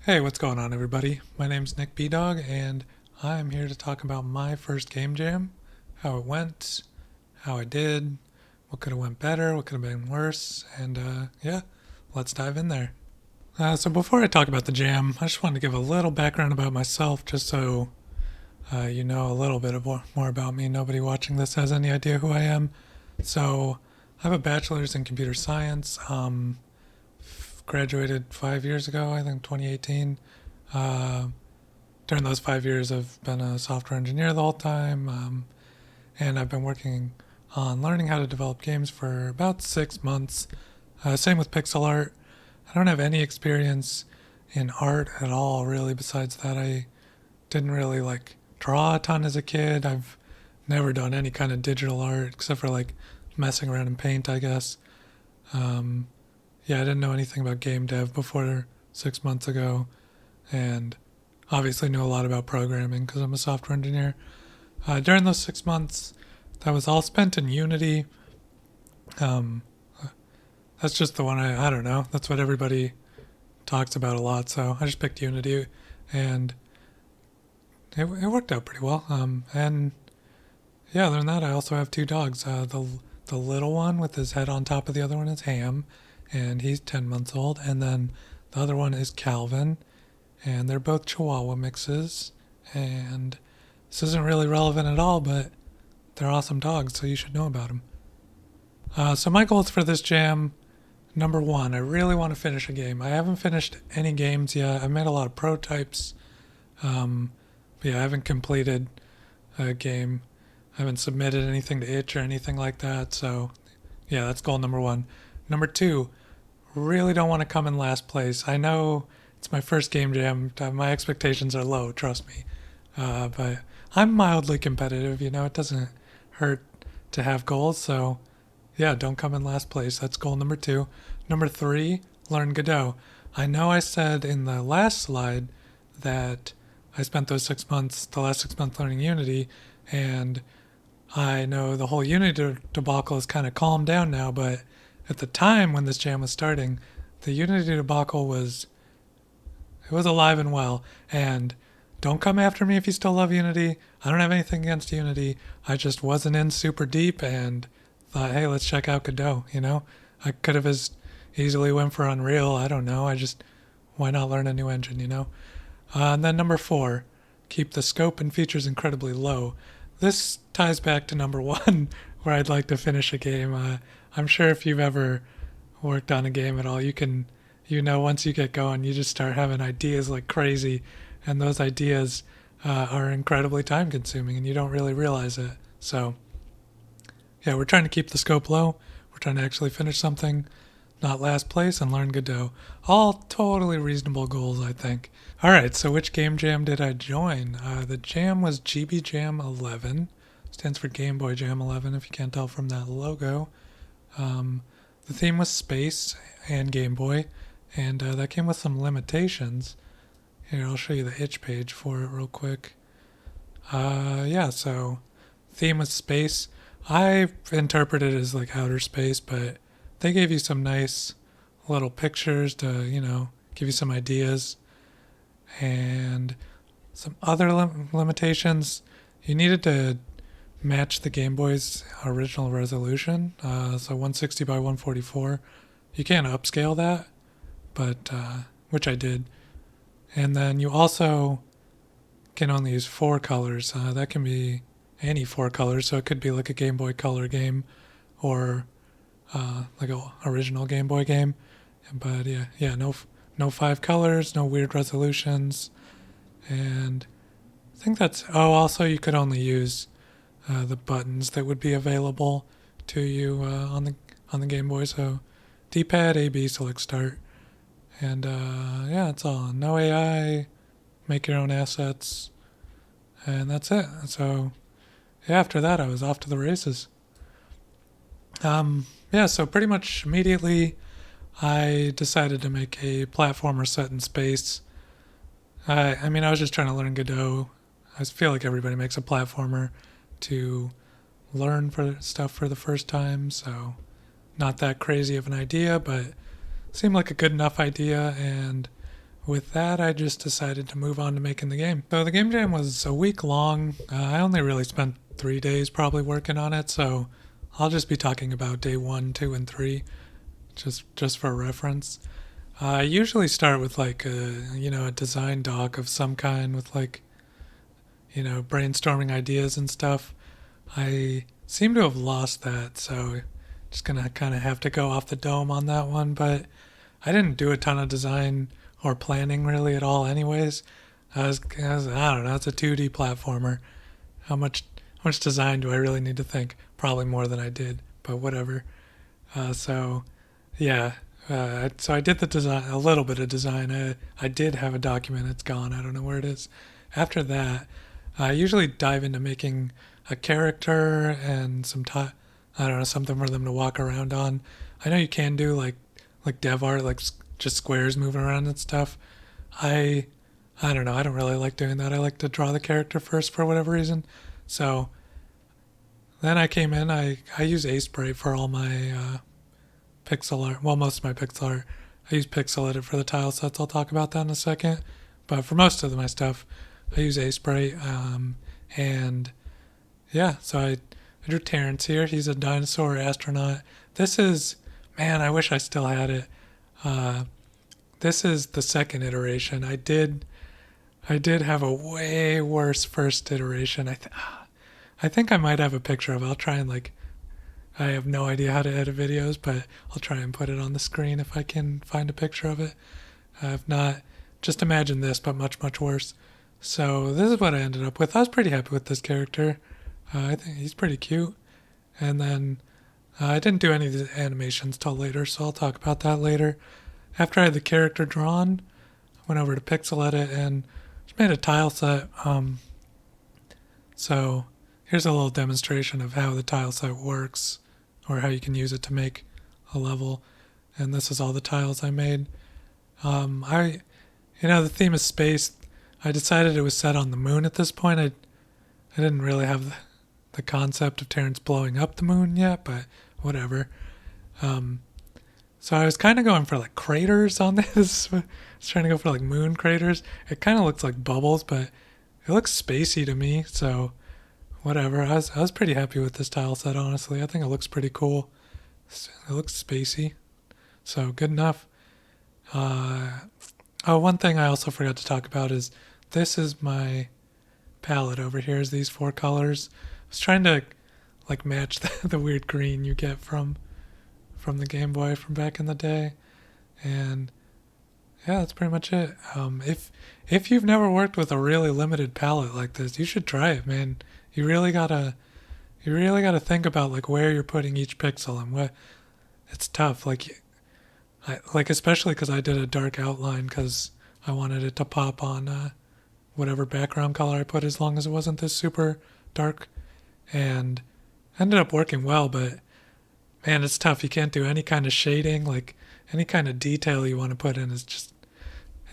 Hey, what's going on, everybody? My name's nickbdawg, and I'm here to talk about my first game jam, how it went, how I did, what could have went better, what could have been worse, and yeah, let's dive in there. So before I talk about the jam, I just wanted to give a little background about myself, just so you know a little bit of more about me. Nobody watching this has any idea who I am. So I have a bachelor's in computer science. Graduated 5 years ago, I think 2018. Uh, During those 5 years, I've been a software engineer the whole time, and I've been working on learning how to develop games for about 6 months. Same with pixel art. I don't have any experience in art at all, really. Besides that, I didn't really like draw a ton as a kid. I've never done any kind of digital art except for like messing around in paint, I guess. Um, yeah, I didn't know anything about game dev before 6 months ago, and obviously knew a lot about programming because I'm a software engineer. During those 6 months, that was all spent in Unity. Um, that's just the one I don't know. That's what everybody talks about a lot, so I just picked Unity, and it worked out pretty well. And yeah, other than that, I also have two dogs. The little one with his head on top of the other one is Ham, and he's 10 months old, and then the other one is Calvin, and they're both Chihuahua mixes. And this isn't really relevant at all, but they're awesome dogs, so you should know about them. So my goals for this jam: number one, I really want to finish a game. I haven't finished any games yet. I've made a lot of prototypes. Um, but yeah, I haven't completed a game. I haven't submitted anything to itch or anything like that. So yeah, that's goal number one. Number two, really don't want to come in last place. I know it's my first game jam. My expectations are low, trust me. But I'm mildly competitive. It doesn't hurt to have goals. So yeah, don't come in last place. That's goal number two. Number three, learn Godot. I know I said in the last slide that I spent the last 6 months learning Unity, and I know the whole Unity debacle has kind of calmed down now, but at the time when this jam was starting, the Unity debacle was alive and well. And don't come after me if you still love Unity. I don't have anything against Unity. I just wasn't in super deep and thought, hey, let's check out Godot. I could have as easily went for Unreal. I don't know. Why not learn a new engine? And then number four, keep the scope and features incredibly low. This ties back to number one, where I'd like to finish a game. I'm sure if you've ever worked on a game at all, once you get going, you just start having ideas like crazy, and those ideas are incredibly time consuming, and you don't really realize it. So, yeah, we're trying to keep the scope low. We're trying to actually finish something, not last place, and learn Godot. All totally reasonable goals, I think. All right, so which game jam did I join? The jam was GBJam 11. Stands for Game Boy Jam 11, if you can't tell from that logo. The theme was space and Game Boy, and that came with some limitations. Here, I'll show you the itch page for it real quick. Yeah, so theme was space. I interpreted it as like outer space, but they gave you some nice little pictures to, give you some ideas. And some other limitations. You needed to match the Game Boy's original resolution, so 160 by 144. You can't upscale that, but which I did. And then you also can only use four colors. That can be any four colors, so it could be like a Game Boy Color game or like a original Game Boy game. But yeah, no five colors, no weird resolutions, and I think that's. Oh, also you could only use the buttons that would be available to you on the Game Boy. So D-pad, A, B, select start, and yeah, that's all. No AI, make your own assets, and that's it. So yeah, after that, I was off to the races. Yeah, so pretty much immediately, I decided to make a platformer set in space. I mean, I was just trying to learn Godot. I feel like everybody makes a platformer to learn for stuff for the first time, so not that crazy of an idea, but seemed like a good enough idea. And with that, I just decided to move on to making the game. So the game jam was a week long. I only really spent 3 days probably working on it, so I'll just be talking about day 1, 2, and 3, just for reference. I usually start with like a design doc of some kind with like brainstorming ideas and stuff. I seem to have lost that, so just gonna kind of have to go off the dome on that one. But I didn't do a ton of design or planning really at all, anyways. I don't know. It's a 2D platformer. How much design do I really need to think? Probably more than I did, but whatever. So yeah. So I did the design, a little bit of design. I did have a document. It's gone. I don't know where it is. After that, I usually dive into making a character and I don't know, something for them to walk around on. I know you can do like dev art, like just squares moving around and stuff. I I don't know. I don't really like doing that. I like to draw the character first for whatever reason. So then I came in. I use Aspray for all my pixel art. Well, most of my pixel art. I use Pixel Edit for the tile sets. I'll talk about that in a second. But for most of my stuff, I use Aspray. And yeah, so I drew Terrance here. He's a dinosaur astronaut. This is, man, I wish I still had it. Uh, this is the second iteration. I did have a way worse first iteration. I think I might have a picture of it. I'll try and I have no idea how to edit videos, but I'll try and put it on the screen if I can find a picture of it. If not, just imagine this, but much, much worse. So this is what I ended up with. I was pretty happy with this character. I think he's pretty cute. And then I didn't do any of the animations till later, so I'll talk about that later. After I had the character drawn, I went over to Pixel Edit and just made a tile set. So here's a little demonstration of how the tile set works, or how you can use it to make a level. And this is all the tiles I made. The theme is space. I decided it was set on the moon at this point. I didn't really have the concept of Terrance blowing up the moon yet, but whatever. So I was kind of going for like craters on this. I was trying to go for like moon craters. It kind of looks like bubbles, but it looks spacey to me. So whatever. I was pretty happy with this tile set, honestly. I think it looks pretty cool. It looks spacey. So good enough. One thing I also forgot to talk about is this is my palette over here, is these 4 colors. I was trying to match the weird green you get from the Game Boy from back in the day. And yeah, that's pretty much it. If you've never worked with a really limited palette like this, you should try it, man. You really gotta think about where you're putting each pixel and what. It's tough. Especially because I did a dark outline because I wanted it to pop on whatever background color I put, as long as it wasn't this super dark, and ended up working well. But man, it's tough. You can't do any kind of shading, any kind of detail you want to put in. It's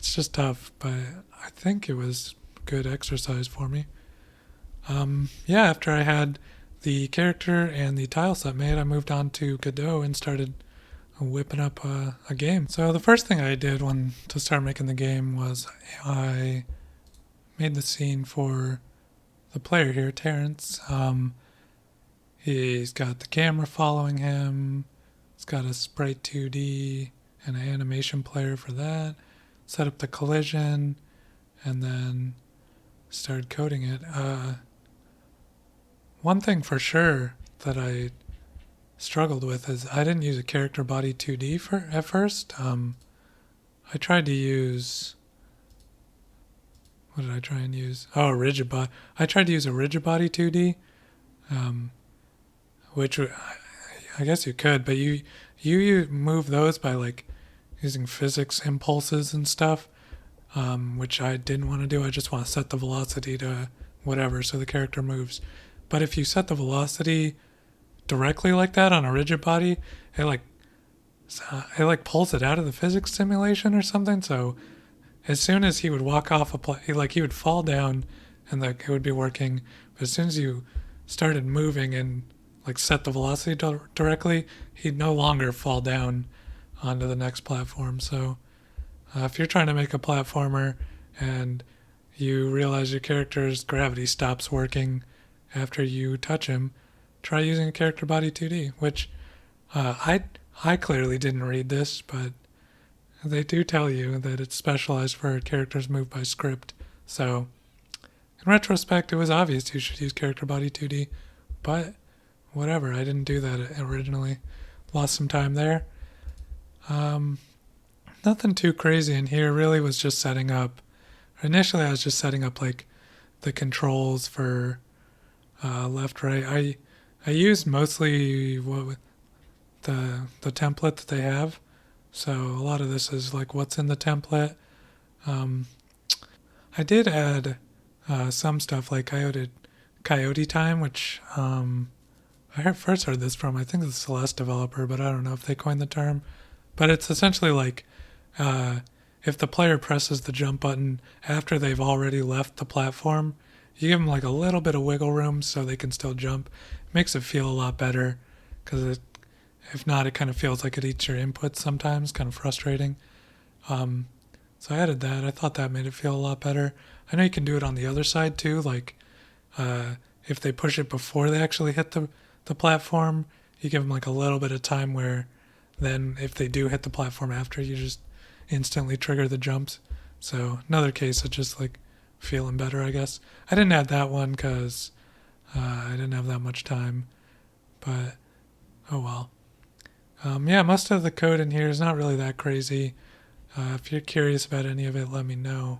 just tough. But I think it was good exercise for me. After I had the character and the tile set made, I moved on to Godot and started whipping up a game. So the first thing I did to start making the game was I made the scene for the player here, Terrance. He's got the camera following him. He's got a Sprite 2D and an animation player for that. Set up the collision and then started coding it. One thing for sure that I struggled with is I didn't use a character body 2D at first. I tried to use, what did I try and use? Oh, a rigid body. I tried to use a rigid body 2D, which I guess you could, but you move those by using physics impulses and stuff, which I didn't want to do. I just want to set the velocity to whatever so the character moves. But if you set the velocity directly like that on a rigid body, it pulls it out of the physics simulation or something. So as soon as he would walk off he would fall down and it would be working. But as soon as you started moving and set the velocity directly, he'd no longer fall down onto the next platform. So If you're trying to make a platformer and you realize your character's gravity stops working after you touch him, try using a character body 2D, which I clearly didn't read this, but they do tell you that it's specialized for characters moved by script. So in retrospect, it was obvious you should use character body 2D, but whatever, I didn't do that originally. Lost some time there. Um, Nothing too crazy in here, really was just setting up. Initially, I was just setting up like the controls for left, right. I used mostly the template that they have. So a lot of this is like what's in the template. Um, I did add some stuff like coyote time, which first heard this from I think the Celeste developer, but I don't know if they coined the term. But it's essentially like uh, if the player presses the jump button after they've already left the platform, you give them like a little bit of wiggle room so they can still jump. It makes it feel a lot better because if not, it kind of feels like it eats your inputs sometimes, kind of frustrating. Um, so I added that. I thought that made it feel a lot better. I know you can do it on the other side too, like if they push it before they actually hit the platform, you give them like a little bit of time where then if they do hit the platform after, you just instantly trigger the jumps. So another case of just like feeling better, I guess. I didn't add that one because I didn't have that much time, but oh well. Yeah, most of the code in here is not really that crazy. If you're curious about any of it, let me know.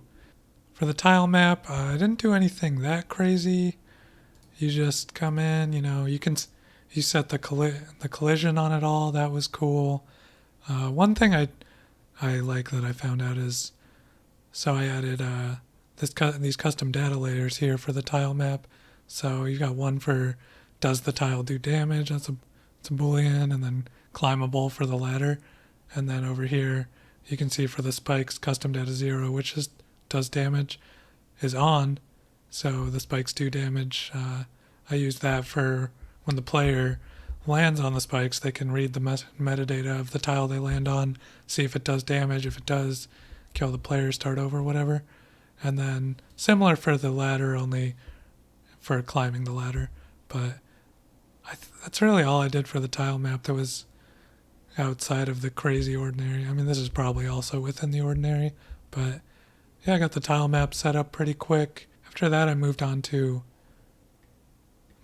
For the tile map, I didn't do anything that crazy. You just come in, you set the collision on it all. That was cool. One thing I like that I found out is so I added these custom data layers here for the tile map. So you got one for does the tile do damage? It's a boolean, and then climbable for the ladder, and then over here you can see for the spikes custom data 0, which is does damage, is on. So the spikes do damage. I use that for when the player lands on the spikes, they can read the metadata of the tile they land on, see if it does damage. If it does, kill the player, start over, whatever. And then similar for the ladder, only for climbing the ladder. But that's really all I did for the tile map that was outside of the crazy ordinary. I mean, this is probably also within the ordinary, but yeah, I got the tile map set up pretty quick. After that, I moved on to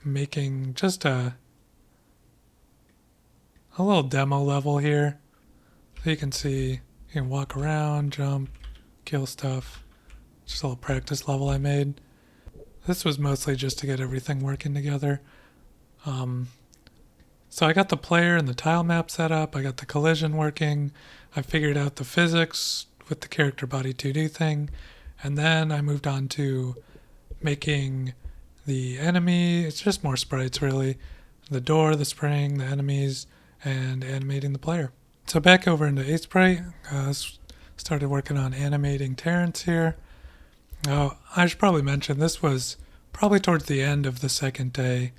making just a little demo level here. So you can see, you can walk around, jump, kill stuff. Just a little practice level I made. This was mostly just to get everything working together. So I got the player and the tile map set up. I got the collision working. I figured out the physics with the character body 2D thing. And then I moved on to making the enemy. It's just more sprites, really. The door, the spring, the enemies, and animating the player. So back over into 8sprite. Started working on animating Terrance here. Oh, I should probably mention this was probably towards the end of the second day.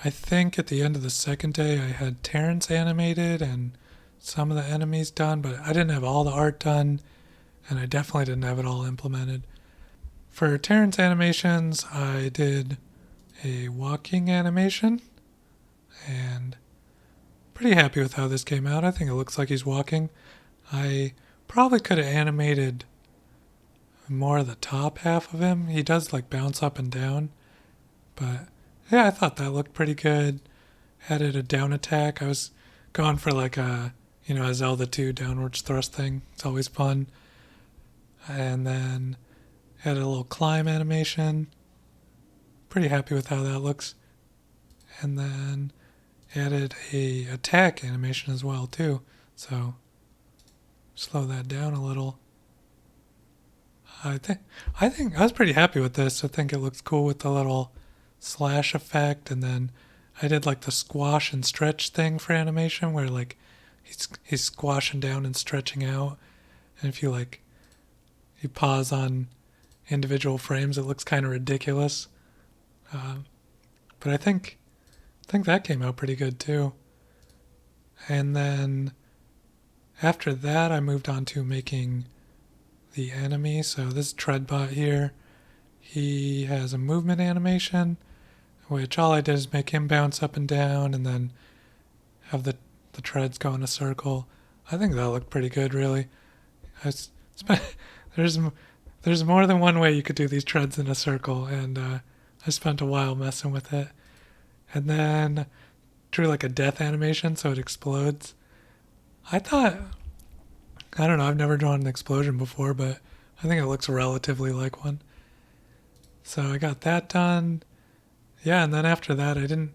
I think at the end of the second day I had Terrance animated and some of the enemies done, but I didn't have all the art done, and I definitely didn't have it all implemented. For Terrance animations, I did a walking animation, and pretty happy with how this came out. I think it looks like he's walking. I probably could have animated more of the top half of him. He does like bounce up and down, but yeah, I thought that looked pretty good. Added a down attack. I was going for like a Zelda 2 downwards thrust thing. It's always fun. And then added a little climb animation. Pretty happy with how that looks. And then added a attack animation as well too. So slow that down a little. I think I was pretty happy with this. I think it looks cool with the little slash effect, and then I did like the squash and stretch thing for animation where like he's squashing down and stretching out, and if you pause on individual frames, it looks kind of ridiculous. But I think that came out pretty good too. And then After that, I moved on to making the enemy. So this Treadbot here, he has a movement animation, which all I did is make him bounce up and down and then have the treads go in a circle. I think that looked pretty good, really. I spent, there's there's more than one way you could do these treads in a circle, and I spent a while messing with it. And then drew like a death animation so it explodes. I thought, I don't know, I've never drawn an explosion before, but I think it looks relatively like one. So I got that done. Yeah, and then after that,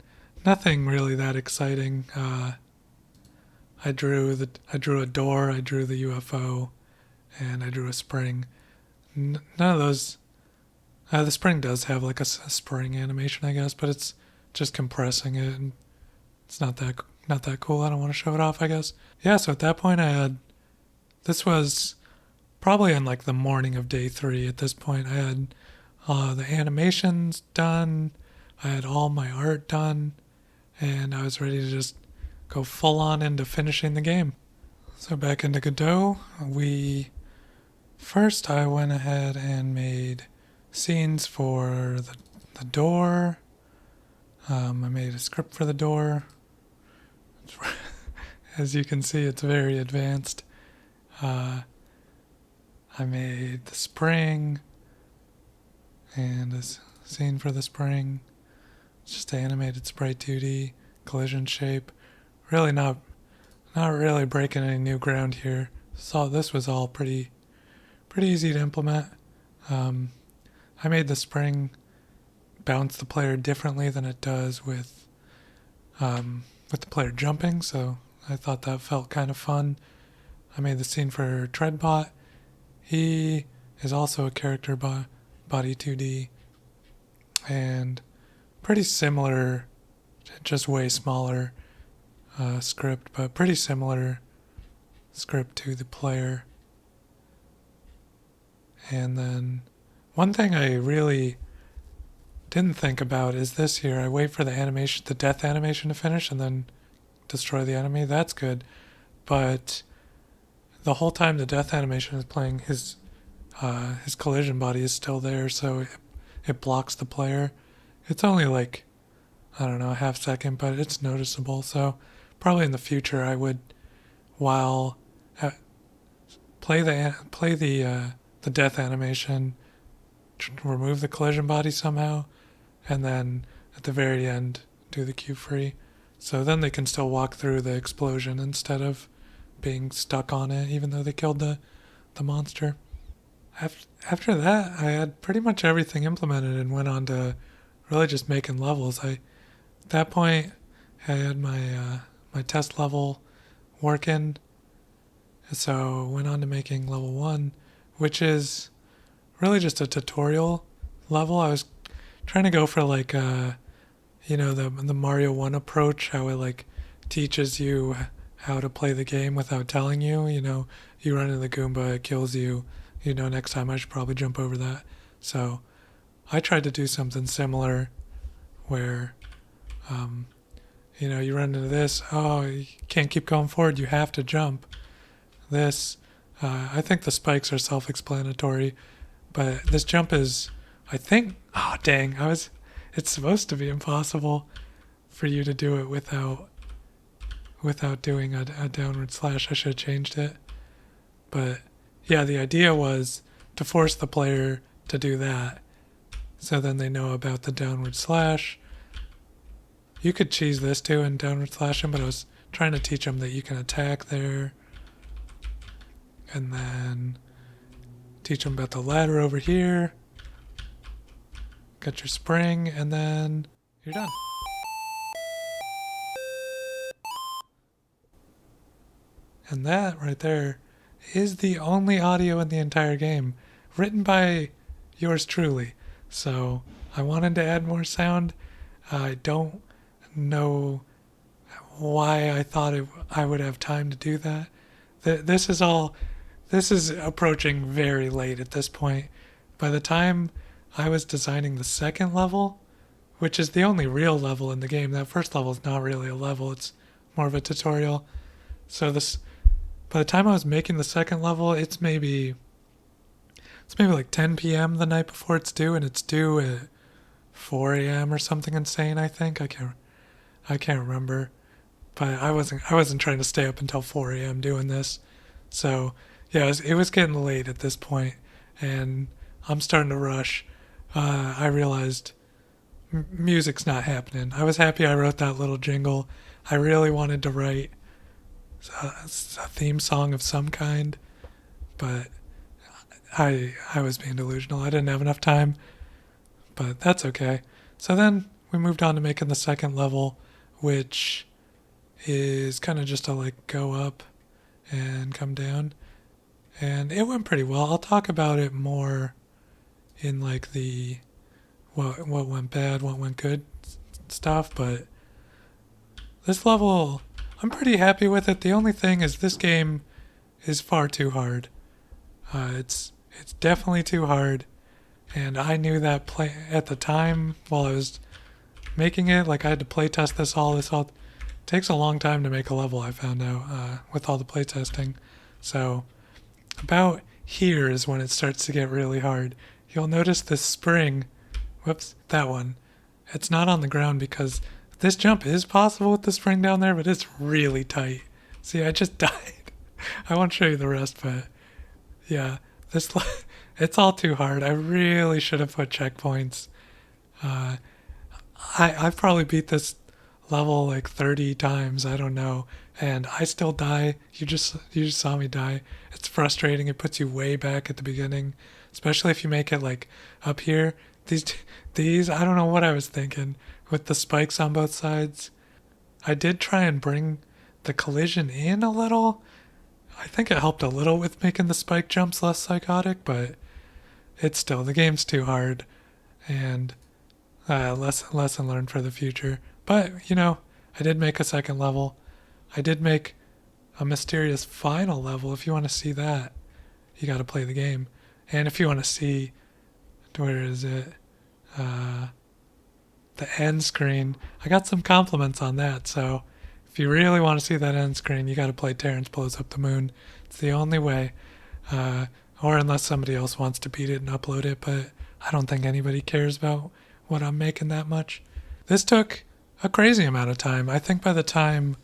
nothing really that exciting. I drew a door, I drew the UFO, and I drew a spring. None of those. The spring does have like a spring animation, I guess, but it's just compressing it, and it's not that cool. I don't want to show it off, I guess. Yeah. So at that point, this was probably on like the morning of day 3. At this point, I had the animations done. I had all my art done, and I was ready to just go full on into finishing the game. So back into Godot, I went ahead and made scenes for the door. I made a script for the door. As you can see, it's very advanced. I made the spring and a scene for the spring. It's just animated sprite 2D, collision shape. Really not really breaking any new ground here. So this was all pretty easy to implement. I made the spring bounce the player differently than it does with the player jumping, so I thought that felt kind of fun. I made the scene for Treadbot. He is also a character body 2D and pretty similar, just way smaller script, but pretty similar script to the player. And then one thing I really didn't think about is this here. I wait for the death animation to finish and then destroy the enemy. That's good. But the whole time the death animation is playing, his collision body is still there, so it blocks the player. It's only like, I don't know, a half second, but it's noticeable. So probably in the future I would, while play the death animation, remove the collision body somehow, and then at the very end do the cue free. So then they can still walk through the explosion instead of being stuck on it, even though they killed the monster. After that, I had pretty much everything implemented and went on to really just making levels. At that point, I had my test level working, so went on to making level 1, which is really just a tutorial level. I was trying to go for like the Mario 1 approach, how it like teaches you how to play the game without telling you. You run into the Goomba, it kills you. Next time I should probably jump over that. So I tried to do something similar where you run into this, you can't keep going forward, you have to jump. I think the spikes are self-explanatory, but this jump is, I think, it's supposed to be impossible for you to do it without doing a downward slash. I should have changed it. But yeah, the idea was to force the player to do that, so then they know about the downward slash. You could cheese this too and downward slash him, but I was trying to teach them that you can attack there, and then teach them about the ladder over here. Got your spring, and then you're done. And that right there is the only audio in the entire game, written by yours truly. So I wanted to add more sound. I don't know why I thought I would have time to do that. This is approaching very late at this point. By the time I was designing the second level, which is the only real level in the game, that first level is not really a level, it's more of a tutorial. So by the time I was making the second level, it's maybe like 10 p.m. the night before it's due, and it's due at 4 a.m. or something insane. I think I can't remember, but I wasn't trying to stay up until 4 a.m. doing this. So yeah, it was getting late at this point, and I'm starting to rush. I realized music's not happening. I was happy I wrote that little jingle. I really wanted to write a theme song of some kind, but I was being delusional. I didn't have enough time, but that's okay. So then we moved on to making the second level, which is kind of just to like go up and come down. And it went pretty well. I'll talk about it more in like the what went bad, what went good stuff, but this level I'm pretty happy with it. The only thing is this game is far too hard. It's definitely too hard, and I knew that play at the time while I was making it. Like I had to play test this all. This all it takes a long time to make a level. I found out with all the play testing. So about here is when it starts to get really hard. You'll notice this spring. Whoops, that one. It's not on the ground because this jump is possible with the spring down there, but it's really tight. See, I just died. I won't show you the rest, but yeah, this it's all too hard. I really should have put checkpoints. Uh, I've probably beat this level like 30 times. I don't know, and I still die. You just saw me die. It's frustrating. It puts you way back at the beginning, especially if you make it like up here. These these I don't know what I was thinking with the spikes on both sides. I did try and bring the collision in a little. I think it helped a little with making the spike jumps less psychotic, but it's still the game's too hard, and lesson learned for the future. But I did make a second level. I did make a mysterious final level. If you want to see that, you got to play the game. And if you want to see, where is it? The end screen. I got some compliments on that, so if you really want to see that end screen, you got to play Terrance Blows Up the Moon. It's the only way. Or unless somebody else wants to beat it and upload it, but I don't think anybody cares about what I'm making that much. This took a crazy amount of time. I think by the time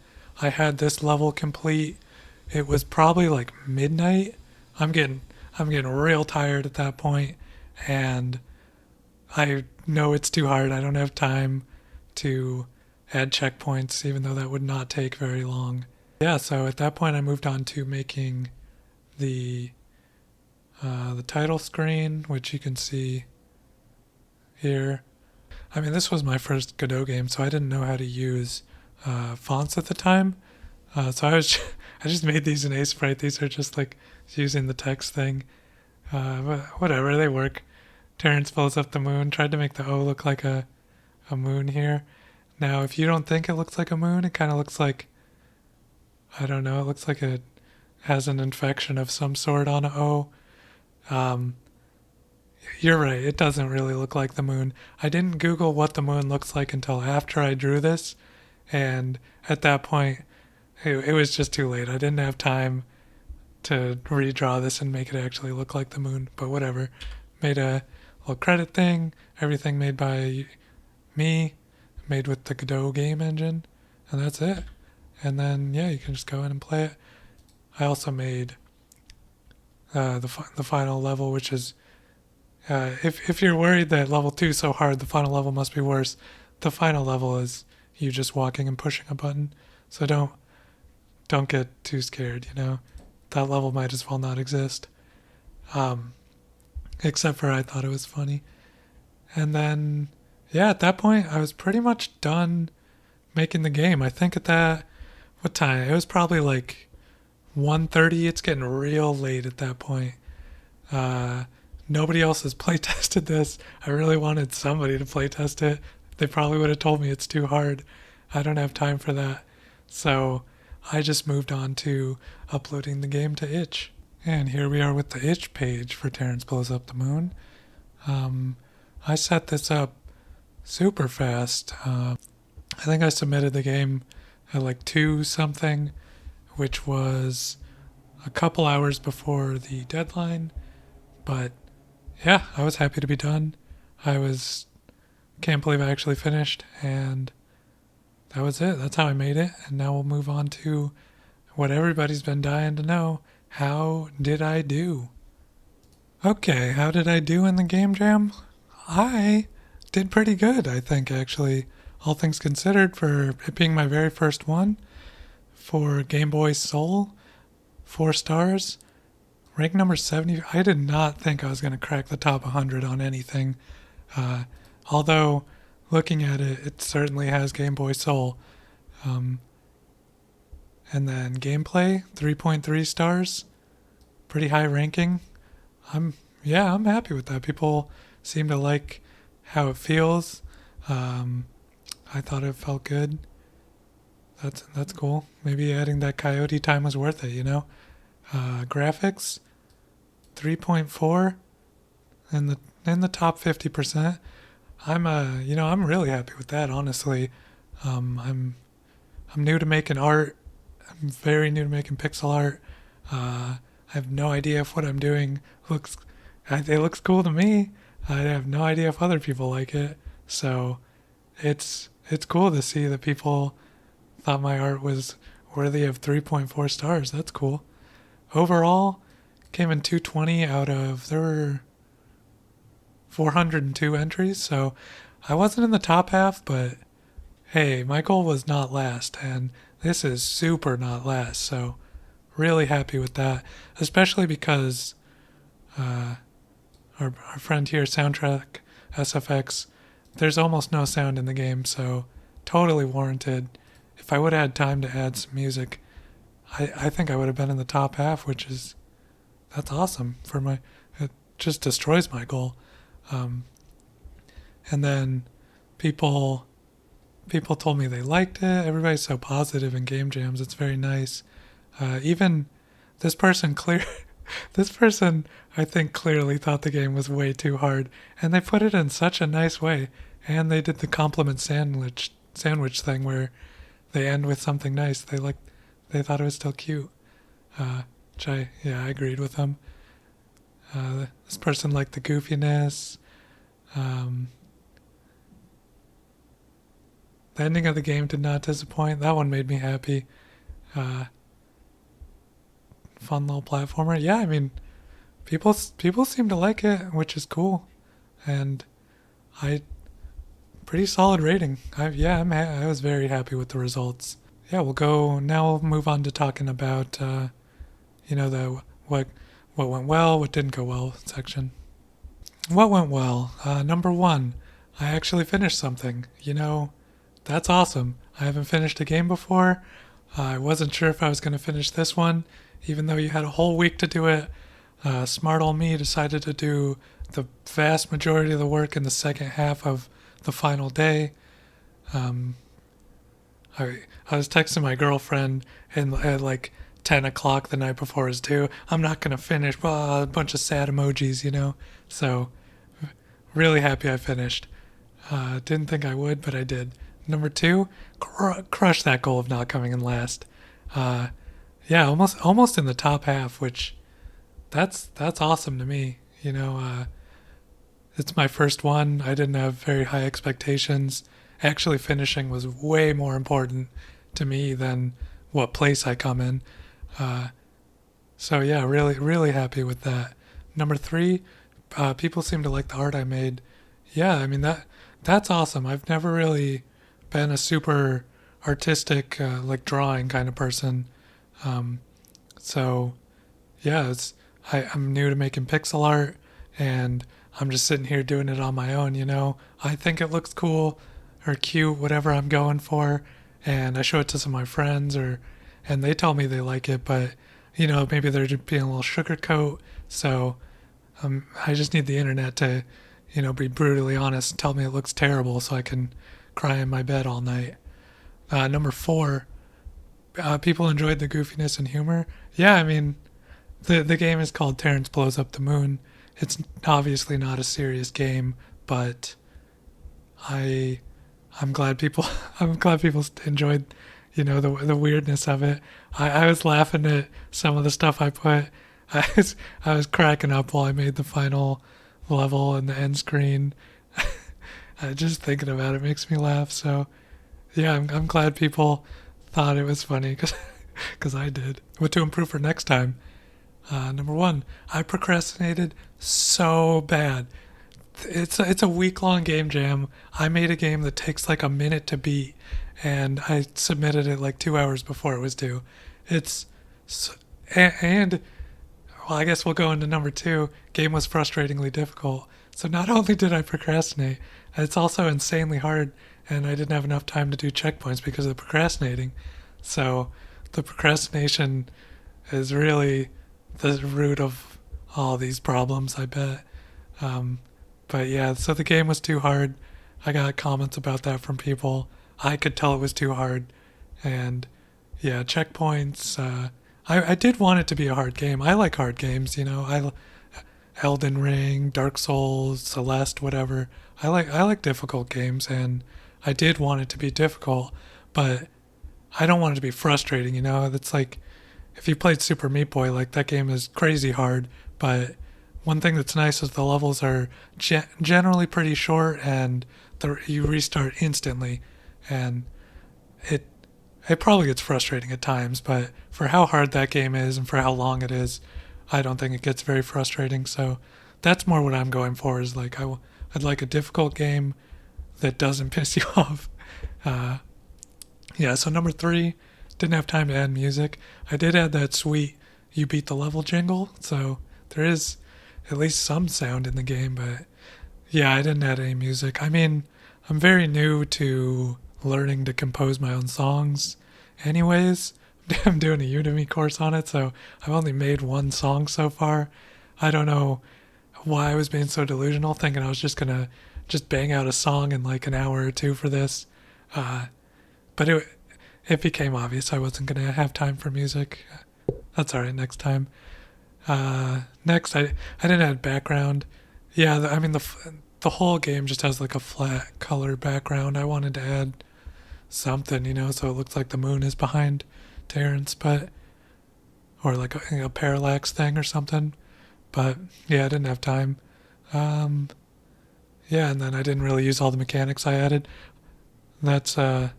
I had this level complete, it was probably like midnight. I'm getting real tired at that point, and I know it's too hard. I don't have time to add checkpoints, even though that would not take very long. Yeah, so at that point I moved on to making the title screen, which you can see here. I mean, this was my first Godot game, so I didn't know how to use fonts at the time. So I just made these in Sprite. These are just like using the text thing. But whatever, they work. Terrance Blows Up the Moon. Tried to make the O look like a moon here. Now, if you don't think it looks like a moon, it kind of looks like, I don't know, it looks like it has an infection of some sort on a O. You're right, it doesn't really look like the moon. I didn't Google what the moon looks like until after I drew this, and at that point, it was just too late. I didn't have time to redraw this and make it actually look like the moon, but whatever. Made a little credit thing, everything made by me, made with the Godot game engine, and that's it. And then, yeah, you can just go in and play it. I also made the final level, which is, if you're worried that level 2 is so hard, the final level must be worse. The final level is you just walking and pushing a button, so don't get too scared, That level might as well not exist. Except for I thought it was funny. And then, yeah, at that point, I was pretty much done making the game. I think what time? It was probably like 1:30. It's getting real late at that point. Nobody else has playtested this. I really wanted somebody to playtest it. They probably would have told me it's too hard. I don't have time for that. So I just moved on to uploading the game to itch. And here we are with the itch page for Terrance Blows Up the Moon. I set this up super fast. I think I submitted the game at like 2 something, which was a couple hours before the deadline, but yeah, I was happy to be done. I was can't believe I actually finished, and that was it. That's how I made it. And now we'll move on to what everybody's been dying to know. How did I do? Okay, how did I do in the game jam? I did pretty good, I think, actually. All things considered, for it being my very first one. For Game Boy Soul, 4 stars. Rank number 70. I did not think I was going to crack the top 100 on anything. Uh, Although, looking at it, it certainly has Game Boy Soul. Um, and then gameplay, 3.3 stars. Pretty high ranking. I'm I'm happy with that. People seem to like how it feels. Um, I thought it felt good. That's cool. Maybe adding that coyote time was worth it. Graphics, 3.4 in the top 50%. I'm really happy with that. Honestly, I'm new to making art. I'm very new to making pixel art. I have no idea if what I'm doing looks. It looks cool to me. I have no idea if other people like it. So it's cool to see that people thought my art was worthy of 3.4 stars. That's cool. Overall, came in 220 out of there were 402 entries. So I wasn't in the top half, but hey, my goal was not last, and this is super not last. So really happy with that, especially because uh, our friend here, Soundtrack SFX, there's almost no sound in the game, so totally warranted. If I would have had time to add some music, I think I would have been in the top half, that's awesome for it just destroys my goal. Um, and then people people told me they liked it. Everybody's so positive in game jams. It's very nice. Even this person clear this person I think clearly thought the game was way too hard, and they put it in such a nice way. And they did the compliment sandwich thing where they end with something nice. They thought it was still cute. Which I agreed with them. This person liked the goofiness. Um, the ending of the game did not disappoint. That one made me happy. Uh, Fun little platformer. Yeah, I mean, people seem to like it, which is cool, and I pretty solid rating. I was very happy with the results. Yeah, we'll move on to talking about the what went well, what didn't go well section. What went well? Number one, I actually finished something. That's awesome. I haven't finished a game before. I wasn't sure if I was going to finish this one, even though you had a whole week to do it. Smart old me decided to do the vast majority of the work in the second half of the final day. Um, I was texting my girlfriend at like 10 o'clock the night before it was due. I'm not going to finish. Blah, a bunch of sad emojis. So, really happy I finished. Didn't think I would, but I did. Number two, crush that goal of not coming in last. Yeah, almost in the top half, which that's awesome to me. It's my first one. I didn't have very high expectations. Actually, finishing was way more important to me than what place I come in. Uh, so yeah, really, really happy with that. Number three, people seem to like the art I made. Yeah, I mean that's awesome. I've never really been a super artistic like drawing kind of person. Um, so yeah, I'm new to making pixel art, and I'm just sitting here doing it on my own. I think it looks cool or cute, whatever I'm going for, and I show it to some of my friends, and they tell me they like it, but maybe they're just being a little sugarcoat. So I just need the internet to, be brutally honest and tell me it looks terrible, so I can cry in my bed all night. Number four, people enjoyed the goofiness and humor. Yeah, I mean, the game is called Terrance Blows Up the Moon. It's obviously not a serious game, but I'm glad people enjoyed the weirdness of it. I was laughing at some of the stuff I put. I was cracking up while I made the final level and the end screen. Just thinking about it makes me laugh. So yeah, I'm glad people thought it was funny because I did. What to improve for next time? Number one, I procrastinated so bad. It's a week long game jam. I made a game that takes like a minute to beat, and I submitted it like 2 hours before it was due. It's and well, I guess we'll go into number two. Game was frustratingly difficult. So not only did I procrastinate, it's also insanely hard, and I didn't have enough time to do checkpoints because of the procrastinating. So the procrastination is really the root of all these problems, I bet. Um, but yeah, so the game was too hard. I got comments about that from people. I could tell it was too hard. And yeah, checkpoints. I did want it to be a hard game. I like hard games, Elden Ring, Dark Souls, Celeste, whatever. I like difficult games, and I did want it to be difficult, but I don't want it to be frustrating. It's like if you played Super Meat Boy, like that game is crazy hard, but one thing that's nice is the levels are generally pretty short, and you restart instantly, and it it probably gets frustrating at times, but for how hard that game is and for how long it is, I don't think it gets very frustrating. So that's more what I'm going for. Is like I'd like a difficult game that doesn't piss you off. Uh, yeah. So number three, didn't have time to add music. I did add that sweet "You Beat the Level" jingle, so there is at least some sound in the game. But yeah, I didn't add any music. I mean, I'm very new to learning to compose my own songs anyways. I'm doing a Udemy course on it, so I've only made one song so far. I don't know why I was being so delusional, thinking I was just gonna just bang out a song in like an hour or two for this. Uh, but it became obvious I wasn't gonna have time for music. That's alright, next time. Next, I didn't add background. Yeah, I mean the whole game just has like a flat color background. I wanted to add something, so it looks like the moon is behind Terrance, but or like a parallax thing or something. But yeah, I didn't have time. Um, yeah, and then I didn't really use all the mechanics I added. That's I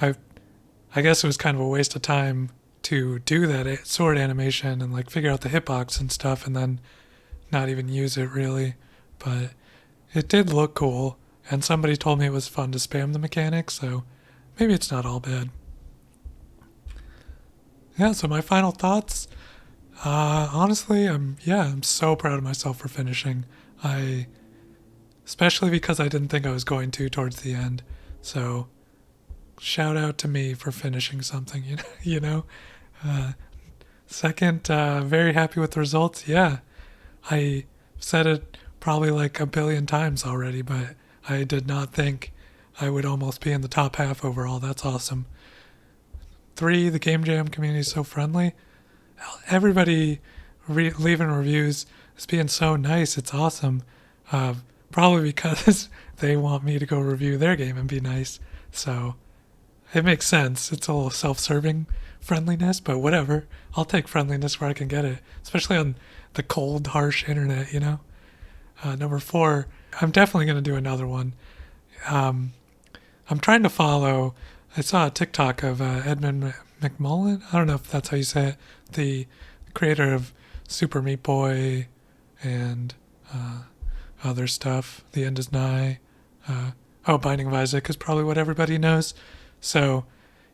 I guess it was kind of a waste of time to do that sword animation and like figure out the hitbox and stuff, and then not even use it really. But it did look cool, and somebody told me it was fun to spam the mechanics, so maybe it's not all bad. Yeah, so my final thoughts. Honestly, I'm so proud of myself for finishing. I especially because I didn't think I was going to towards the end. So shout out to me for finishing something. You know. Uh, Second, very happy with the results. Yeah, I said it probably like a billion times already, but I did not think I would almost be in the top half overall. That's awesome. Three, the Game Jam community is so friendly. Everybody leaving reviews is being so nice. It's awesome. Uh, Probably because they want me to go review their game and be nice. So it makes sense. It's a little self-serving friendliness, but whatever. I'll take friendliness where I can get it, especially on the cold, harsh internet. Number four, I'm definitely going to do another one. Um, I'm trying to follow. I saw a TikTok of Edmund McMullen. I don't know if that's how you say it. The creator of Super Meat Boy and other stuff. The End is Nigh. Binding of Isaac is probably what everybody knows. So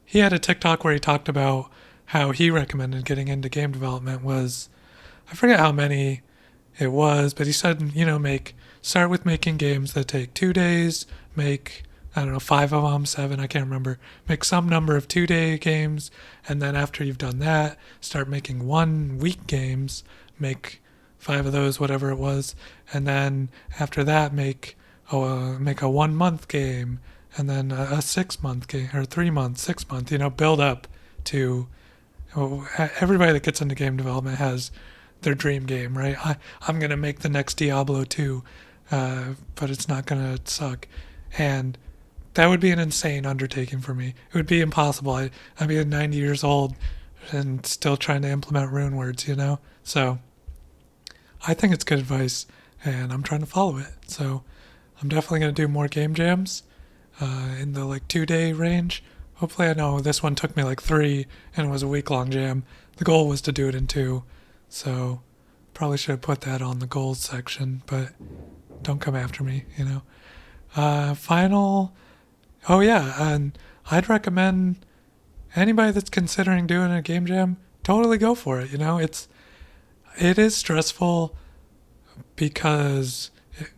he had a TikTok where he talked about how he recommended getting into game development was, I forget how many it was, but he said, start with making games that take 2 days, make, I don't know, 5 of them, 7, I can't remember, make some number of 2-day games, and then after you've done that, start making 1-week games, make 5 of those, whatever it was, and then after that, make a 1-month game, and then a 6-month game, or 3 month, 6 month, build up to, everybody that gets into game development has their dream game, right? I'm going to make the next Diablo 2, but it's not going to suck. And that would be an insane undertaking for me. It would be impossible. I'd be 90 years old and still trying to implement rune words, you know? So I think it's good advice, and I'm trying to follow it. So I'm definitely going to do more game jams in the like 2-day range. Hopefully, I know this one took me like 3 and it was a week-long jam. The goal was to do it in 2, so probably should have put that on the goals section, but don't come after me, you know. Oh yeah, and I'd recommend anybody that's considering doing a game jam, totally go for it, you know. It is stressful because,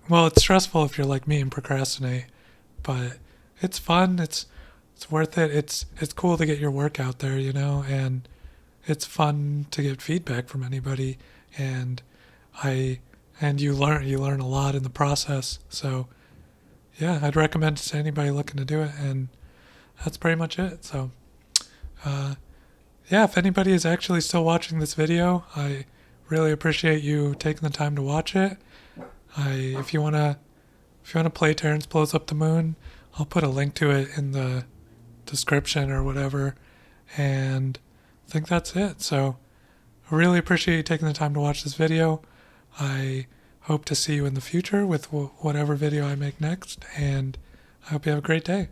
well, it's stressful if you're like me and procrastinate, but it's fun. It's worth it. It's cool to get your work out there, you know, and it's fun to get feedback from anybody, and you learn a lot in the process. So yeah, I'd recommend it to anybody looking to do it, and that's pretty much it. So yeah, if anybody is actually still watching this video, I really appreciate you taking the time to watch it. If you wanna play Terrance Blows Up the Moon, I'll put a link to it in the description or whatever, and I think that's it. So I really appreciate you taking the time to watch this video. I hope to see you in the future with whatever video I make next, and I hope you have a great day.